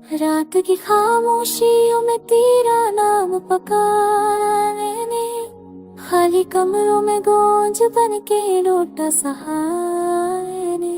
रात की खामोशियों में तेरा नाम पुकारा ने, खाली कमरों में गूंज बन के लौटा सहारे,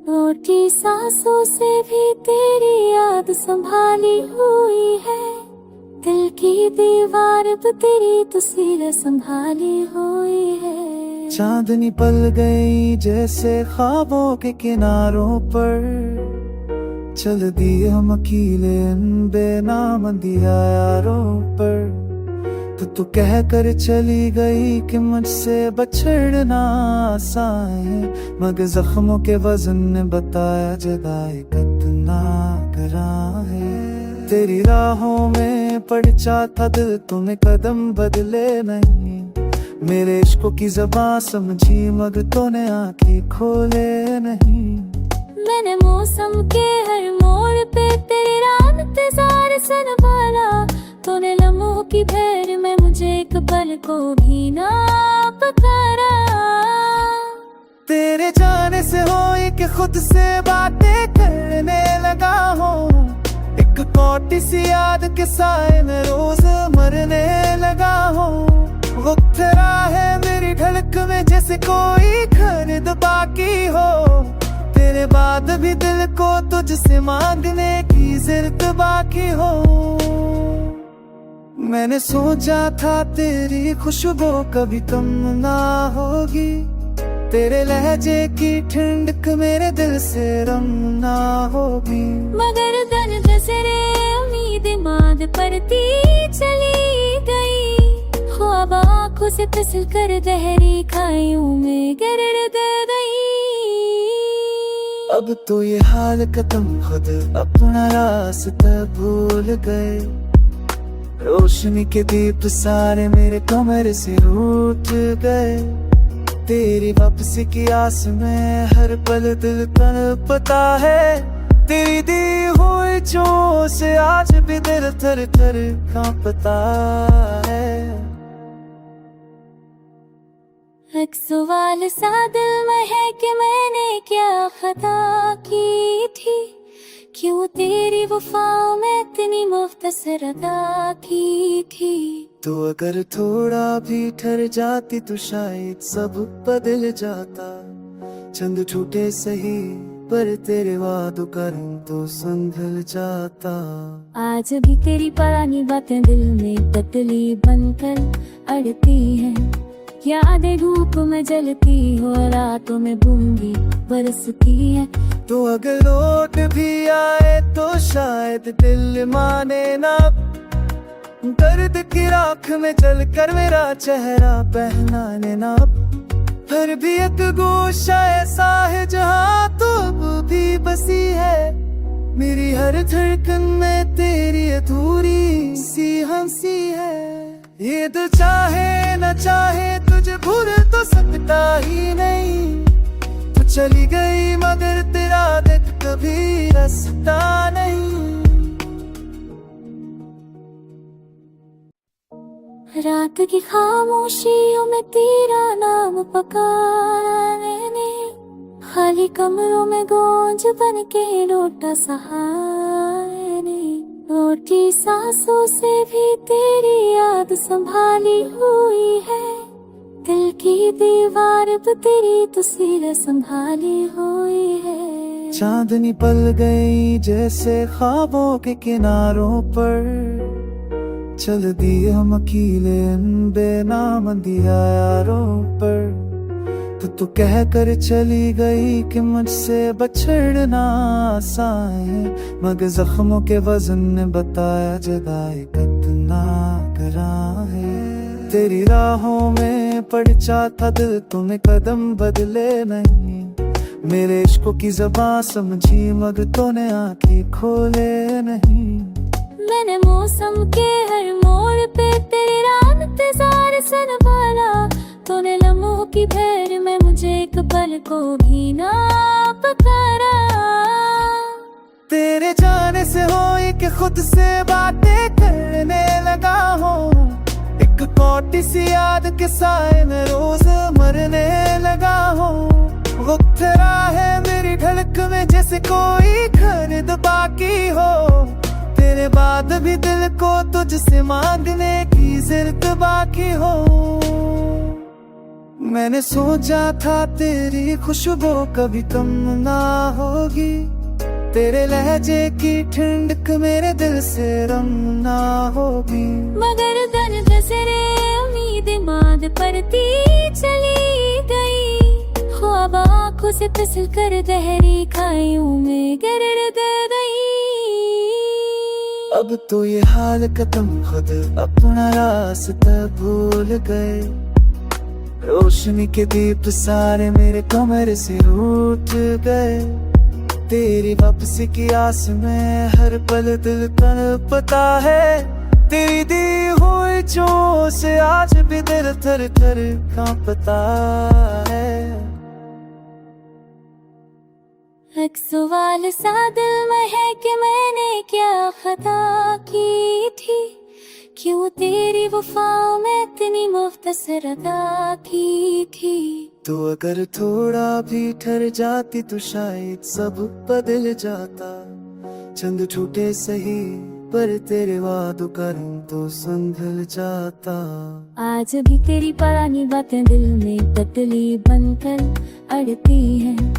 लौटी सांसों से भी तेरी याद संभाली हुई है, दिल की दीवार पे तेरी तस्वीर संभाली हुई है। चांदनी पल गई जैसे ख्वाबों के किनारों पर, चल दिए हम अकेले बेनाम दिया यारों पर। तू कह कर चली गई कि मुझसे बछड़ना आसान है, मगर जख्मों के वजन ने बताया जुदाई कितना गहरा है। तेरी राहों में पड़ जाता दिल, तुम्हें कदम बदले नहीं, मेरे इश्कों की ज़बान समझी मगर तूने आंखें खोले नहीं। मैंने मौसम के हर मोड़ पे तेरा इंतजार संभाला, तूने लम्हों की भैर में मुझे एक पल को भी ना पुकारा। तेरे जाने से हो कि खुद से बातें करने लगा हूँ, एक कोटी सी याद के साए में रोज मरने लगा हूँ। वक्त रहा है मेरी ढलक में जैसे कोई खरीद बाकी हो, तेरे बाद भी दिल को तुझसे मांगने की जिद बाकी हो। मैंने सोचा था तेरी खुशबू कभी कम ना होगी, तेरे लहजे की ठंडक मेरे दिल से रम ना होगी, मगर दन नजरे उम्मीद माद परती चली गई, ख्वाब आँखों से फिसल कर गहरी खाइयों में गिर गई। अब तो ये हाल खत्म, खुद अपना रास्ता भूल गए, रोशनी के दीप सारे मेरे कमरे से रूठ गए। तेरी वापसी की आस में हर पल दिल तड़पता है, तेरी दी हुई चोट से आज भी दिल थर थर कांपता है। एक सवाल सा दिल में है कि मैंने क्या खता की थी, क्यों तेरी वफाओं में इतनी मुख्तसर अदा की थी। तो अगर थोड़ा भी ठहर जाती तो शायद सब बदल जाता, चंद छूटे सही पर तेरे वादों का रंग तो संभल जाता। आज भी तेरी पुरानी बातें दिल में ततली बनकर अड़ती हैं, यादें धूप में जलती हो रातों में बूंदी बरसती है। तो अगर लौट भी आए तो शायद दिल माने ना, दर्द की राख में जल कर मेरा चेहरा पहनाने ना। फिर भी एक गोशा ऐसा है जहाँ तो अब भी बसी है, मेरी हर धड़कन में तेरी अधूरी सी हंसी है। ये दिल चाहे न चाहे तुझे भूल तो सकता ही नहीं, तू चली गई मगर तेरा दिल कभी रास्ता नहीं। रात की खामोशियों में तेरा नाम पुकारा ने, खाली कमरों में गूंज बन के लौटा सहारे, लौटी सांसों से भी तेरी याद संभाली हुई है, दिल की दीवार पे तेरी तस्वीर संभाली हुई है। चांदनी पल गई जैसे ख्वाबों के किनारों पर, चल दिए हम अकेले बेनाम दिया यारों पर। तू कह कर चली गई कि मुझसे बछड़ना आसान है, मगर जख्मों के वजन ने बताया जुदाई कितना गहरा है। तेरी राहों में पड़ जाता दिल, तुम्हें कदम बदले नहीं, मेरे इश्कों की ज़बान समझी मगर तूने आंखें खोले नहीं। मैंने मौसम के हर मोड़ पे तेरा इंतजार संभाला, तूने लम्हों की भैर में मुझे एक पल को भी ना पुकारा। तेरे जाने से हो कि खुद से बातें करने लगा हूँ, एक कोटी सी याद के साए में रोज मरने लगा हूँ। वक्त रहा है मेरी ढलक में जैसे कोई खरीद बाकी हो, तेरे बाद भी दिल को तुझसे मांगने की जिद बाकी हो। मैंने सोचा था तेरी खुशबू कभी कम ना होगी, तेरे लहजे की ठंडक मेरे दिल से रम ना होगी। मगर दर्द से रे उम्मीद माद परती चली गई, ख्वाब आँखों से फिसल कर गहरी खाइयों में गिर गई। अब तो ये हाल खत्म, खुद अपना रास्ता भूल गए, रोशनी के दीप सारे मेरे कमरे से रूठ गए। तेरी वापसी की आस में हर पल दिल तड़पता है, तेरी दी हुई चोट से आज भी दिल थर थर कांपता है। एक सवाल सा दिल में है कि मैंने क्या खता की थी, क्यों तेरी वफाओं में इतनी मुख्तसर अदा की थी। तो अगर थोड़ा भी ठहर जाती तो शायद सब बदल जाता, चंद छूटे सही पर तेरे वादों का रंग तो संभल जाता। आज भी तेरी पुरानी बातें दिल में ततली बनकर अड़ती हैं,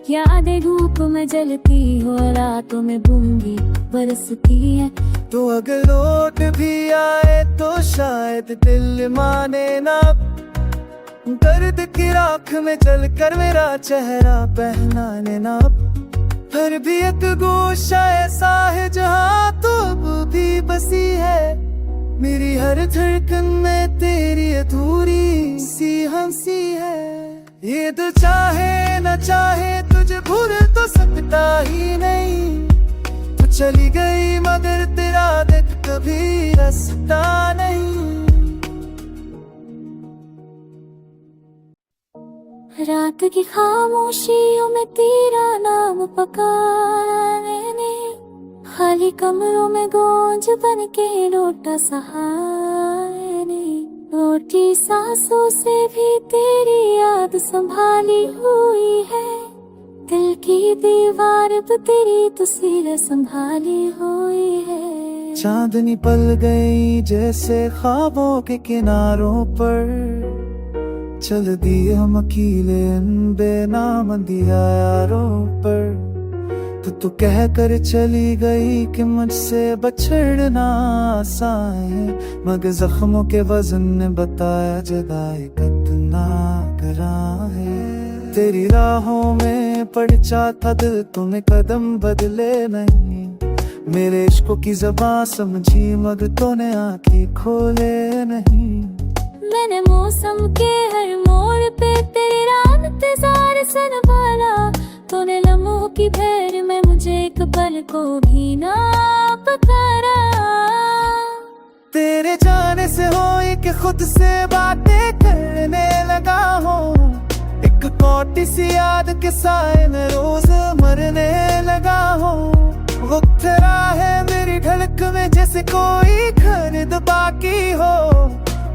यादें धूप में जलती हो रातों में बूंदी बरसती है। तो अगर लौट भी आए तो शायद दिल माने ना, दर्द की राख में जल कर मेरा चेहरा पहनाने ना। फिर भी एक गोशा ऐसा है जहाँ तो अब भी बसी है, मेरी हर धड़कन में तेरी अधूरी सी हंसी है। ये तो चाहे न चाहे तुझे भूल तो सकता ही नहीं, तू चली गई मगर तेरा दिल कभी रास्ता नहीं। रात की खामोशियों में तेरा नाम पुकारा ने, खाली कमरों में गूंज बन के लौटा सहारे ने। रोटी सांसों से भी तेरी याद संभाली हुई है, दिल की दीवार पे तेरी तस्वीर संभाली हुई है। चांदनी पल गई जैसे ख्वाबों के किनारों पर, चल दिए हम अकेले बेनाम दिया यारों पर। तो कह कर चली गई कि मुझसे बछड़ना आसान है, मगर जख्मों के वजन ने बताया जुदाई कितना गहरा है। तेरी राहों में पड़ जाता दिल, तुम्हें कदम बदले नहीं, मेरे इश्कों की ज़बान समझी मगर तूने आंखें खोले नहीं। मैंने मौसम के हर मोड़ पे तेरा इंतजार संभाला, तूने लम्हों की भैर में मुझे एक पल को भी ना पुकारा। तेरे जाने से होई कि खुद से बातें करने लगा हूँ, एक कोटी सी याद के साए में रोज मरने लगा हूँ। वक्त है मेरी ढलक में जैसे कोई खरीद बाकी हो,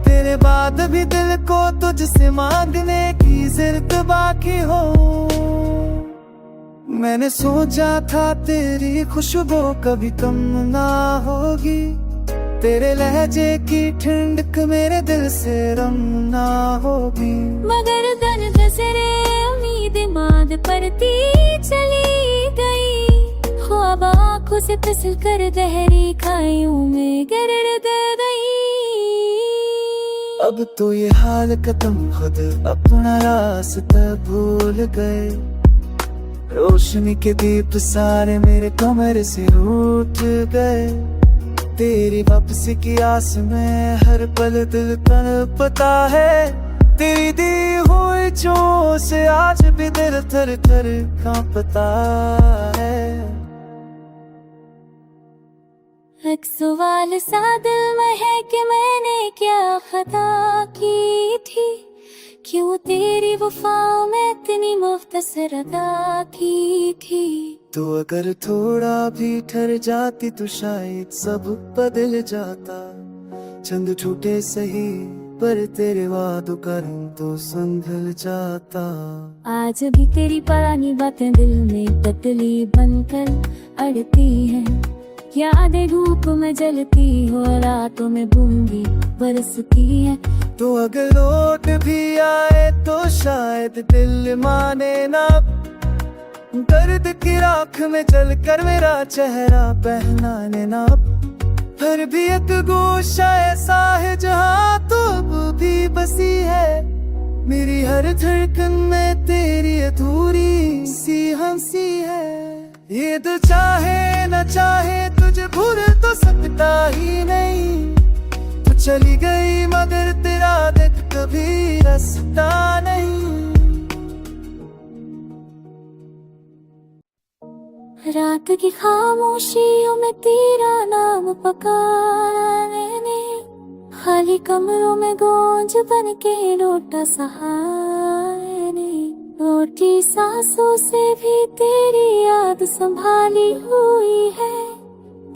तेरे बाद भी दिल को तुझसे मांगने की जिद बाकी हो। मैंने सोचा था तेरी खुशबू कभी कम ना होगी, तेरे लहजे की ठंडक मेरे दिल से रम ना होगी। मगर दर्द से रे उम्मीद माद परती चली गई, ख्वाब आँखों से फिसल कर गहरी खाइयों में गिर गई। अब तो ये हाल खत्म, खुद अपना रास्ता भूल गए, रोशनी के दीप सारे मेरे कमरे से रूठ गए। तेरी वापसी की आस में हर पल दिल तड़पता है, तेरी दी हुई चोट से आज भी दिल थर थर कांपता है। एक सवाल सा दिल में है कि मैंने क्या खता की थी, क्यों तेरी वफाओं में इतनी मुख्तसर अदा की थी। तो अगर थोड़ा भी ठहर जाती तो शायद सब बदल जाता, चंद छूटे सही पर तेरे वादों का रंग तो संभल जाता। आज भी तेरी पुरानी बातें दिल में ततली बनकर अड़ती हैं, यादें धूप में जलती हो, रातों में बूंदी बरसती है। तो अगर लौट भी आए तो शायद दिल माने ना, दर्द की राख में जल कर मेरा चेहरा पहनाने ना। फिर भी एक गोशा ऐसा है जहाँ तो अब भी बसी है, मेरी हर धड़कन में तेरी अधूरी सी हंसी है। ये दिल चाहे न चाहे तुझे भूल तो सकता ही नहीं, तू चली गई मगर तेरा दिल कभी रास्ता नहीं। रात की खामोशियों में तेरा नाम पुकारा मैंने, खाली कमरों में गूंज बन के लौटा सहारे ने। रोटी सांसों से भी तेरी याद संभाली हुई है,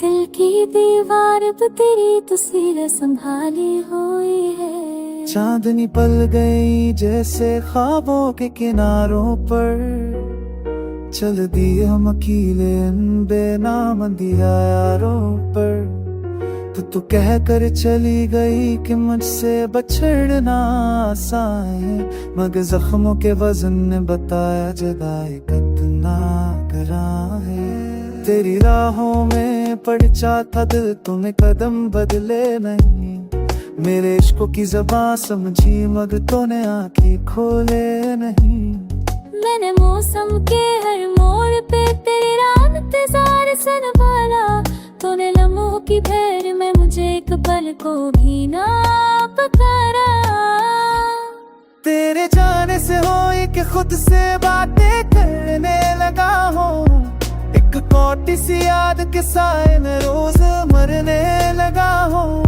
दिल की दीवार पे तेरी तस्वीर संभाली हुई है। चांदनी पल गई जैसे ख्वाबों के किनारों पर, चल दिए हम अकेले बेनाम अंधियारों पर। तो कह कर चली गई कि मुझसे बछड़ना आसान है, मगर जख्मों के वजन ने बताया जुदाई कितना गहरा है। तेरी राहों में पड़ जाता दिल, तूने कदम बदले नहीं, मेरे इश्कों की ज़बान समझी मगर तूने आंखें खोले नहीं। मैंने मौसम के हर मोड़ पे तेरा इंतजार संभाला, तूने लम्हों की भैर में मुझे एक पल को भी ना पुकारा। तेरे जाने से होई कि खुद से बातें करने लगा हूँ, एक कौटी सी याद के साए में रोज मरने लगा हूँ।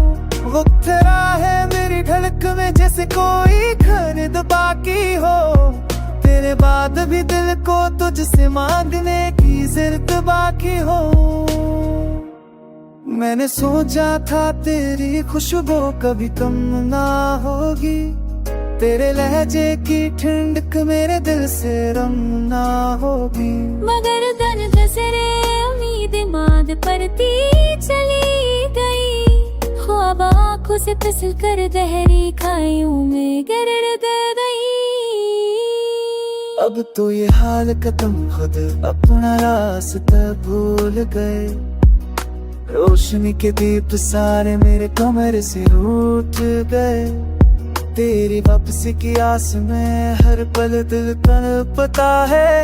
वक्त रहा है मेरी ढलक में जैसे कोई खरीद बाकी हो, तेरे बाद भी दिल को तुझसे मांगने की जिद बाकी हो। मैंने सोचा था तेरी खुशबू कभी कम ना होगी, तेरे लहजे की ठंडक मेरे दिल से रम ना होगी। मगर दर्द से उम्मीद माद परती चली गई, ख्वाब आँखों से फिसल कर गहरी खाइयों में गिर गई। अब तो ये हाल खत्म, खुद अपना रास्ता भूल गए, रोशनी के दीप सारे मेरे कमरे से रूठ गए। तेरी वापसी की आस में हर पल दिल तड़पता है,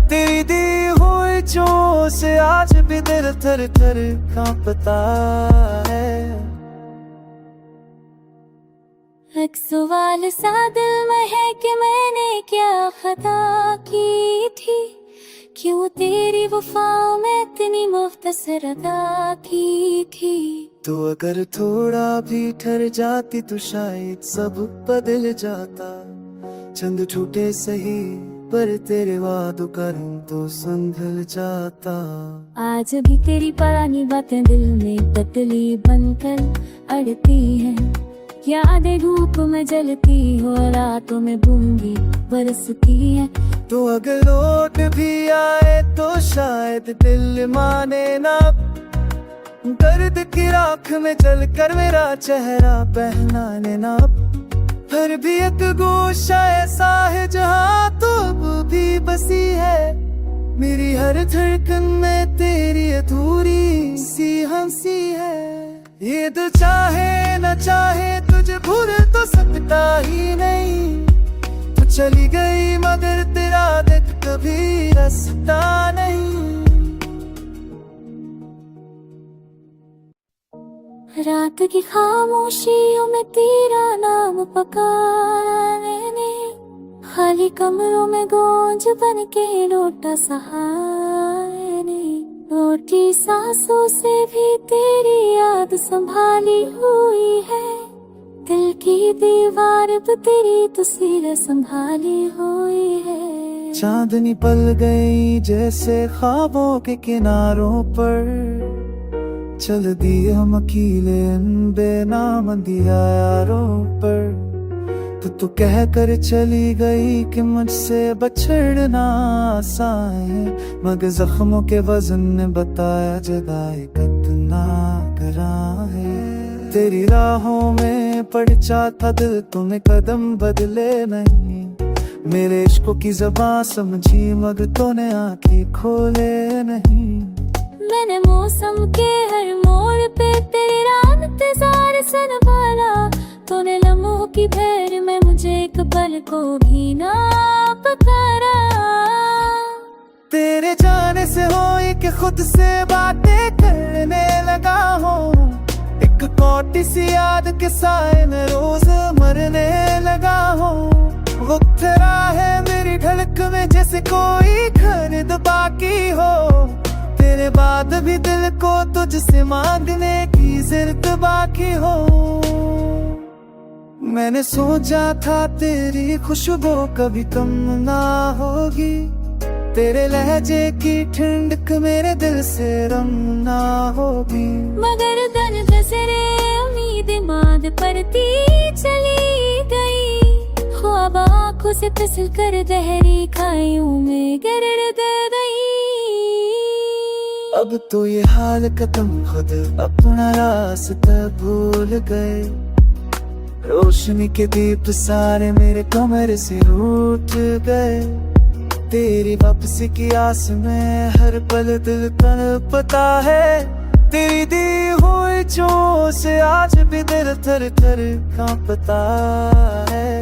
तेरी दी हुई चोट से आज भी दिल थर थर कांपता है। एक सवाल सा दिल में है कि मैंने क्या खता की थी, क्यों तेरी वफाओं में इतनी मुख्तसर अदा की थी। तो अगर थोड़ा भी ठहर जाती तो शायद सब बदल जाता, चंद छूटे सही पर तेरे वादों का रंग तो संभल जाता। आज भी तेरी पुरानी बातें दिल में ततली बनकर अड़ती हैं, यादें धूप में जलती हो, रातों में बूंदी बरसती है। तो अगर लौट भी आए तो शायद दिल माने ना, दर्द की राख में जल कर मेरा चेहरा पहनाने ना। फिर भी एक गोशा ऐसा है जहाँ तो अब भी बसी है, मेरी हर धड़कन में तेरी अधूरी सी हंसी है। ये दिल चाहे न चाहे तुझे भूल तो सकता ही नहीं, तू चली गई मगर तेरा दिल कभी रास्ता नहीं। रात की खामोशियों में तेरा नाम पुकारा मैंने, खाली कमरों में गूंज बन के लौटा सहारे ने। रोटी सांसों से भी तेरी याद संभाली हुई है, दिल की दीवार पे तेरी तस्वीर संभाली हुई है। चांदनी पल गई जैसे ख्वाबों के किनारों पर, चल दिए हम अकेले बेनाम अंधियारों पर। तो कह कर चली गई कि मुझसे बछड़ना आसान है, मगर जख्मों के वजन ने बताया जुदाई कितना नागरा है। तेरी राहों में पड़ जाता दिल, तुम्हें कदम बदले नहीं। मेरे इश्क की ज़बां समझी मगर तूने आंखें खोले नहीं। मैंने मौसम के हर मोड़ पे तेरा इंतजार संभाला। तूने लम्हों की भैर में मुझे एक पल को भी ना पुकारा। तेरे जाने से हो कि खुद से बातें करने लगा हूँ। एक कोटी सी याद के साए में रोज मरने लगा हूँ। वक्त रहा है मेरी ढलक में जैसे कोई खरीद बाकी हो। तेरे बाद भी दिल को तुझसे मांगने की जिद बाकी हो। मैंने सोचा था तेरी खुशबू कभी कम ना होगी। तेरे लहजे की ठंडक मेरे दिल से रम ना होगी। मगर दन दसरे उम्मीद माद परती चली गई। ख्वाब आँखों से फिसल कर गहरी खाइयों में गिर गई। अब तो ये हाल खत्म, खुद अपना रास्ता भूल गए। रोशनी के दीप सारे मेरे कमरे से रूठ गए। तेरी वापसी की आस में हर पल दिल तड़पता है। तेरी दी हुई चोट से आज भी दिल थर थर कांपता है।